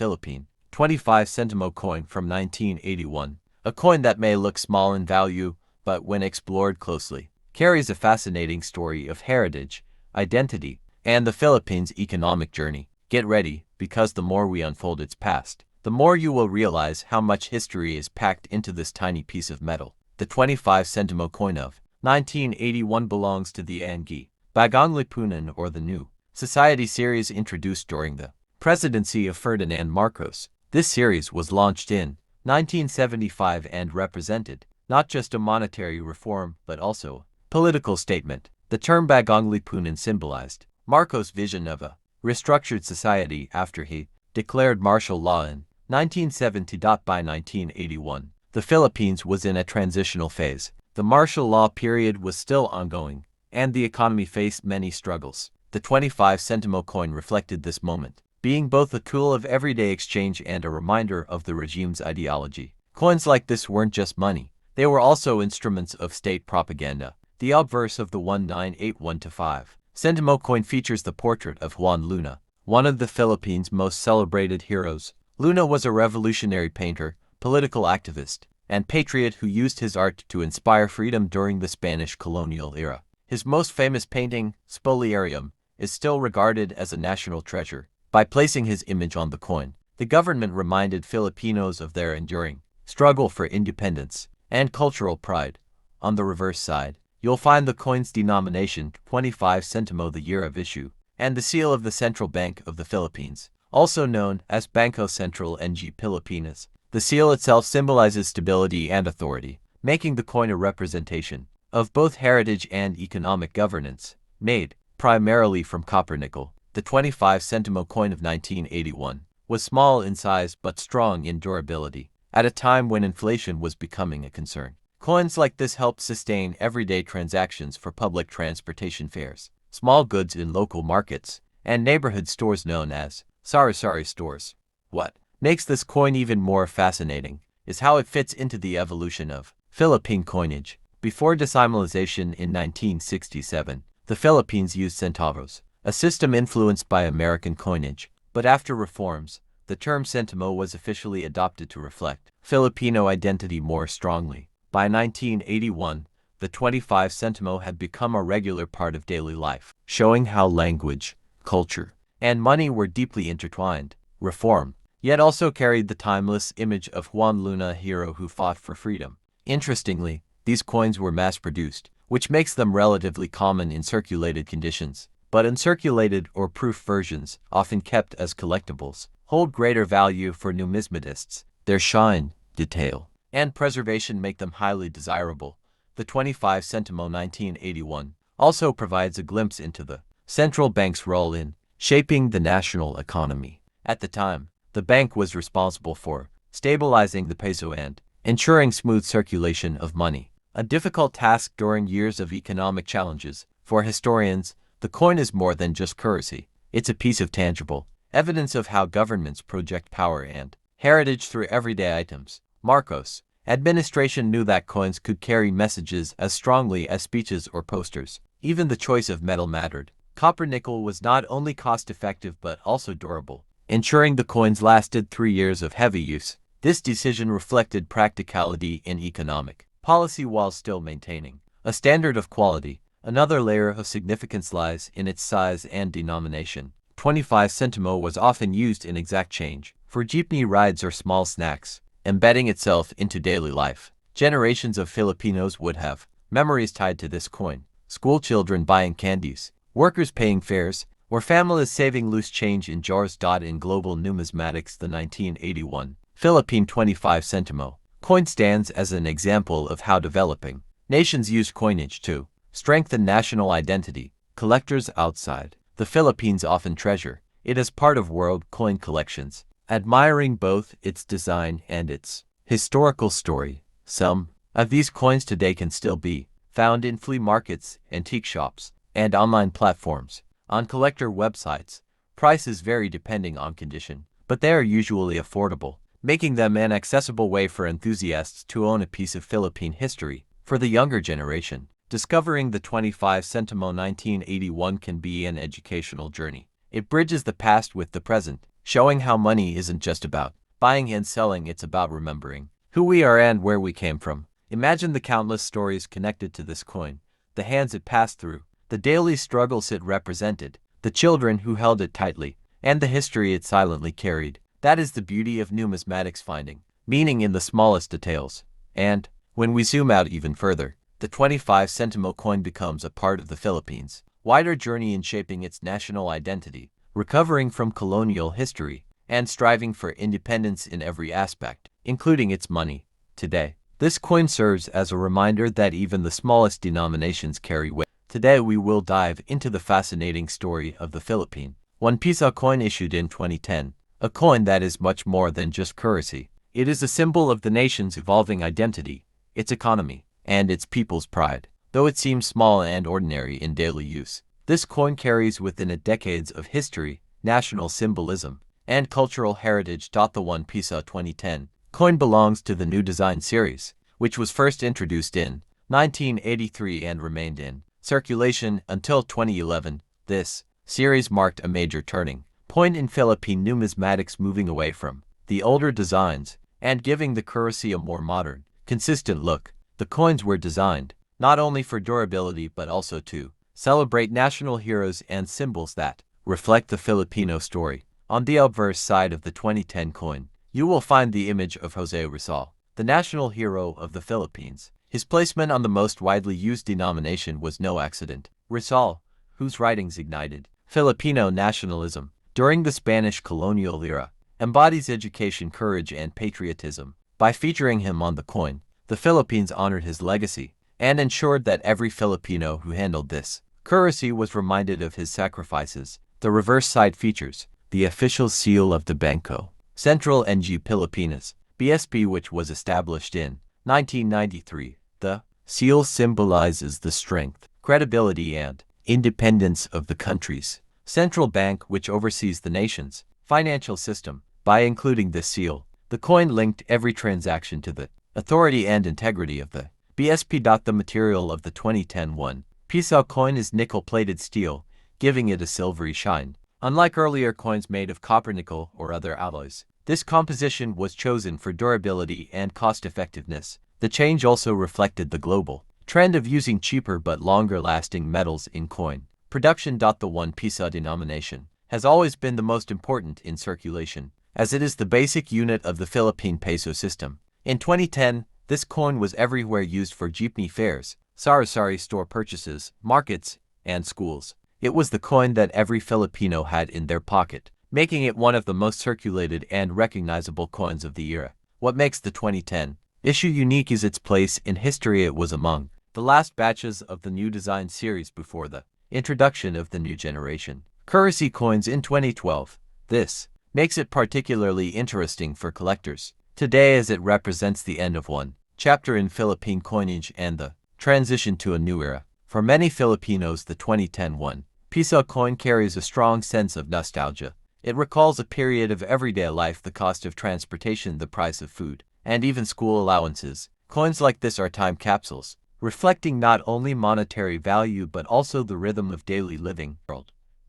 Philippine 25 centimo coin from 1981. A coin that may look small in value, but when explored closely, carries a fascinating story of heritage, identity, and the Philippines' economic journey. Get ready, because the more we unfold its past, the more you will realize how much history is packed into this tiny piece of metal. The 25 centimo coin of 1981 belongs to the Angi Bagong Lipunan, or the New Society series, introduced during the presidency of Ferdinand Marcos. This series was launched in 1975 and represented not just a monetary reform but also a political statement. The term Bagong Lipunan symbolized Marcos' vision of a restructured society after he declared martial law in 1970. By 1981, the Philippines was in a transitional phase. The martial law period was still ongoing, and the economy faced many struggles. The 25 centimo coin reflected this moment, being both a tool of everyday exchange and a reminder of the regime's ideology. Coins like this weren't just money, they were also instruments of state propaganda. The obverse of the 1981-5 centimo coin features the portrait of Juan Luna, one of the Philippines' most celebrated heroes. Luna was a revolutionary painter, political activist, and patriot who used his art to inspire freedom during the Spanish colonial era. His most famous painting, Spoliarium, is still regarded as a national treasure. By placing his image on the coin, the government reminded Filipinos of their enduring struggle for independence and cultural pride. On the reverse side, you'll find the coin's denomination, 25 centimo, the year of issue, and the seal of the Central Bank of the Philippines, also known as Bangko Sentral ng Pilipinas. The seal itself symbolizes stability and authority, making the coin a representation of both heritage and economic governance. Made primarily from copper nickel, the 25 centimo coin of 1981 was small in size but strong in durability. At a time when inflation was becoming a concern, coins like this helped sustain everyday transactions for public transportation fares, small goods in local markets, and neighborhood stores known as sari-sari stores. What makes this coin even more fascinating is how it fits into the evolution of Philippine coinage. Before decimalization in 1967, the Philippines used centavos, a system influenced by American coinage. But after reforms, the term centimo was officially adopted to reflect Filipino identity more strongly. By 1981, the 25 centimo had become a regular part of daily life, showing how language, culture, and money were deeply intertwined. Reform, yet also carried the timeless image of Juan Luna, a hero who fought for freedom. Interestingly, these coins were mass-produced, which makes them relatively common in circulated conditions. But uncirculated or proof versions, often kept as collectibles, hold greater value for numismatists. Their shine, detail, and preservation make them highly desirable. The 25 centimo 1981 also provides a glimpse into the central bank's role in shaping the national economy. At the time, the bank was responsible for stabilizing the peso and ensuring smooth circulation of money, a difficult task during years of economic challenges. For historians, the coin is more than just currency. It's a piece of tangible evidence of how governments project power and heritage through everyday items. Marcos' administration knew that coins could carry messages as strongly as speeches or posters. Even the choice of metal mattered. Copper nickel was not only cost-effective but also durable, ensuring the coins lasted 3 years of heavy use. This decision reflected practicality in economic policy while still maintaining a standard of quality. Another layer of significance lies in its size and denomination. 25 centimo was often used in exact change for jeepney rides or small snacks, embedding itself into daily life. Generations of Filipinos would have memories tied to this coin. School children buying candies, workers paying fares, or families saving loose change in jars. In global numismatics, the 1981 Philippine 25 centimo coin stands as an example of how developing nations use coinage to strengthen national identity. Collectors outside the Philippines often treasure it as part of world coin collections, admiring both its design and its historical story. Some of these coins today can still be found in flea markets, antique shops, and online platforms. On collector websites, prices vary depending on condition, but they are usually affordable, making them an accessible way for enthusiasts to own a piece of Philippine history. For the younger generation, discovering the 25 centimo 1981 can be an educational journey. It bridges the past with the present, showing how money isn't just about buying and selling, it's about remembering who we are and where we came from. Imagine the countless stories connected to this coin, the hands it passed through, the daily struggles it represented, the children who held it tightly, and the history it silently carried. That is the beauty of numismatics, finding meaning in the smallest details. And, when we zoom out even further, the 25 centimo coin becomes a part of the Philippines' wider journey in shaping its national identity, recovering from colonial history, and striving for independence in every aspect, including its money. Today, this coin serves as a reminder that even the smallest denominations carry weight. Today we will dive into the fascinating story of the Philippine 1 Piso coin issued in 2010, a coin that is much more than just currency. It is a symbol of the nation's evolving identity, its economy, and its people's pride. Though it seems small and ordinary in daily use, this coin carries within it decades of history, national symbolism, and cultural heritage. The 1 Piso 2010 coin belongs to the new design series, which was first introduced in 1983 and remained in circulation until 2011. This series marked a major turning point in Philippine numismatics, moving away from the older designs and giving the currency a more modern, consistent look. The coins were designed not only for durability but also to celebrate national heroes and symbols that reflect the Filipino story. On the obverse side of the 2010 coin, you will find the image of Jose Rizal, the national hero of the Philippines. His placement on the most widely used denomination was no accident. Rizal, whose writings ignited Filipino nationalism during the Spanish colonial era, embodies education, courage, and patriotism. By featuring him on the coin, the Philippines honored his legacy and ensured that every Filipino who handled this currency was reminded of his sacrifices. The reverse side features the official seal of the Bangko Sentral ng Pilipinas, BSP, which was established in 1993. The seal symbolizes the strength, credibility, and independence of the country's central bank, which oversees the nation's financial system. By including this seal, the coin linked every transaction to the authority and integrity of the BSP. The material of the 2010 1 Piso coin is nickel-plated steel, giving it a silvery shine. Unlike earlier coins made of copper, nickel, or other alloys, this composition was chosen for durability and cost-effectiveness. The change also reflected the global trend of using cheaper but longer-lasting metals in coin production. The 1 Piso denomination has always been the most important in circulation, as it is the basic unit of the Philippine peso system. In 2010, this coin was everywhere, used for jeepney fares, sari-sari store purchases, markets, and schools. It was the coin that every Filipino had in their pocket, making it one of the most circulated and recognizable coins of the era. What makes the 2010 issue unique is its place in history. It was among the last batches of the new design series before the introduction of the new generation currency coins in 2012. This makes it particularly interesting for collectors today, as it represents the end of one chapter in Philippine coinage and the transition to a new era. For many Filipinos, the 2010 1 Piso coin carries a strong sense of nostalgia. It recalls a period of everyday life, the cost of transportation, the price of food, and even school allowances. Coins like this are time capsules, reflecting not only monetary value but also the rhythm of daily living.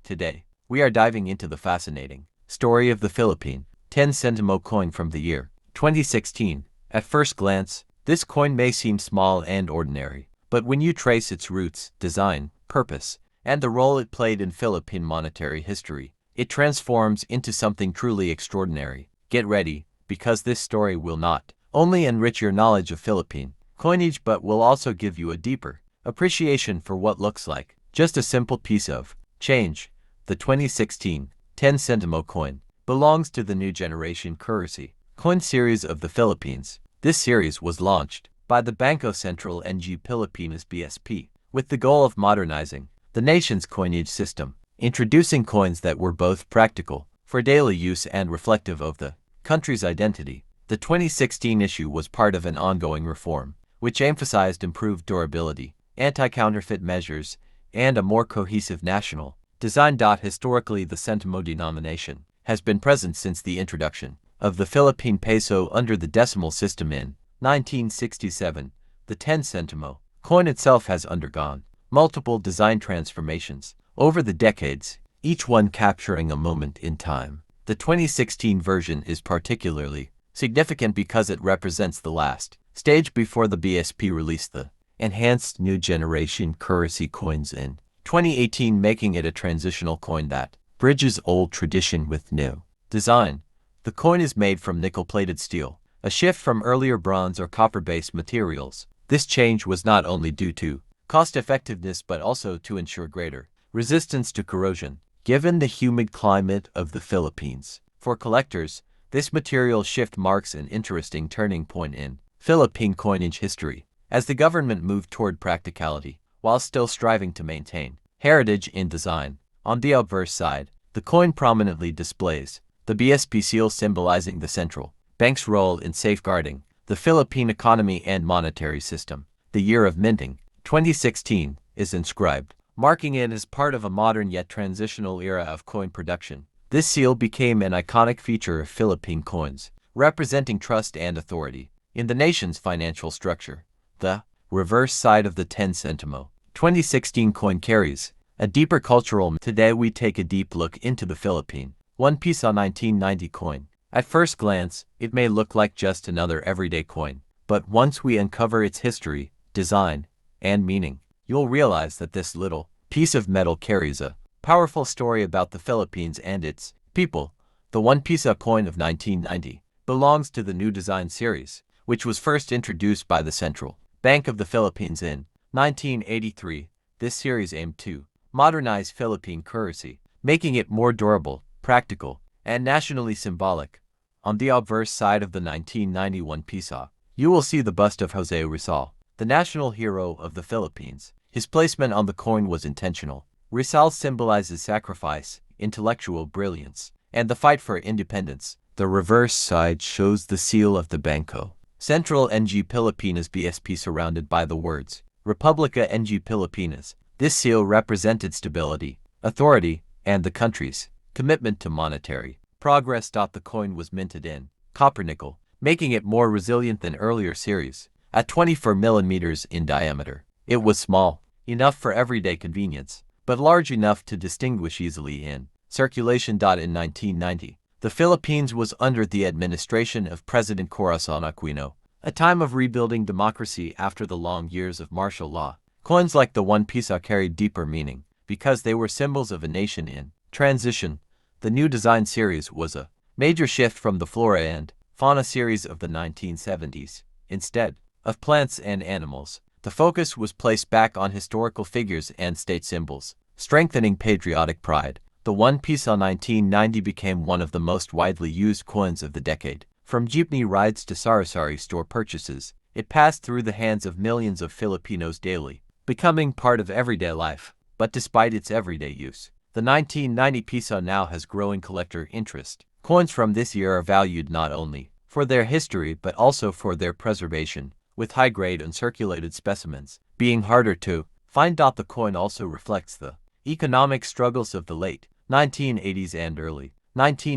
Today, we are diving into the fascinating story of the Philippine 10 centimo coin from the year 2016. At first glance, this coin may seem small and ordinary, but when you trace its roots, design, purpose, and the role it played in Philippine monetary history, it transforms into something truly extraordinary. Get ready, because this story will not only enrich your knowledge of Philippine coinage but will also give you a deeper appreciation for what looks like just a simple piece of change. The 2016 10 centimo coin belongs to the new generation currency coin series of the Philippines. This series was launched by the Bangko Sentral ng Pilipinas, BSP, with the goal of modernizing the nation's coinage system, introducing coins that were both practical for daily use and reflective of the country's identity. The 2016 issue was part of an ongoing reform, which emphasized improved durability, anti-counterfeit measures, and a more cohesive national design. Historically, the centimo denomination has been present since the introduction of the Philippine peso under the decimal system in 1967. The 10 centimo coin itself has undergone multiple design transformations over the decades, each one capturing a moment in time. The The 2016 version is particularly significant because it represents the last stage before the BSP released the enhanced new generation currency coins in 2018, making it a transitional coin that bridges old tradition with new design. The coin is made from nickel-plated steel, a shift from earlier bronze or copper-based materials. This change was not only due to cost-effectiveness but also to ensure greater resistance to corrosion, given the humid climate of the Philippines. For collectors, this material shift marks an interesting turning point in Philippine coinage history, as the government moved toward practicality while still striving to maintain heritage in design. On the obverse side, the coin prominently displays the BSP seal, symbolizing the central bank's role in safeguarding the Philippine economy and monetary system. The year of minting, 2016, is inscribed, marking it as part of a modern yet transitional era of coin production. This seal became an iconic feature of Philippine coins, representing trust and authority in the nation's financial structure. The reverse side of the 10 centimo 2016 coin carries a deeper cultural. Today we take a deep look into the Philippine 1 Piso 1990 coin. At first glance, it may look like just another everyday coin, but once we uncover its history, design, and meaning, you'll realize that this little piece of metal carries a powerful story about the Philippines and its people. The 1 Piso coin of 1990 belongs to the new design series, which was first introduced by the Central Bank of the Philippines in 1983. This series aimed to modernize Philippine currency, making it more durable, practical, and nationally symbolic. On the obverse side of the 1991 Piso, you will see the bust of Jose Rizal, the national hero of the Philippines. His placement on the coin was intentional. Rizal symbolizes sacrifice, intellectual brilliance, and the fight for independence. The reverse side shows the seal of the Bangko Central ng Pilipinas BSP, surrounded by the words Republica ng Pilipinas. This seal represented stability, authority, and the country's commitment to monetary progress. The coin was minted in copper nickel, making it more resilient than earlier series. At 24 millimeters in diameter, it was small enough for everyday convenience, but large enough to distinguish easily in circulation. In 1990, the Philippines was under the administration of President Corazon Aquino, a time of rebuilding democracy after the long years of martial law. Coins like the 1 Piso carried deeper meaning because they were symbols of a nation in transition. The new design series was a major shift from the flora and fauna series of the 1970s. Instead of plants and animals, the focus was placed back on historical figures and state symbols, strengthening patriotic pride. The 1 Piso 1990 became one of the most widely used coins of the decade. From jeepney rides to sari-sari store purchases, it passed through the hands of millions of Filipinos daily, becoming part of everyday life. But despite its everyday use, the 1990 Piso now has growing collector interest. Coins from this year are valued not only for their history but also for their preservation, with high-grade uncirculated specimens being harder to find. The coin also reflects the economic struggles of the late 1980s and early 1990s.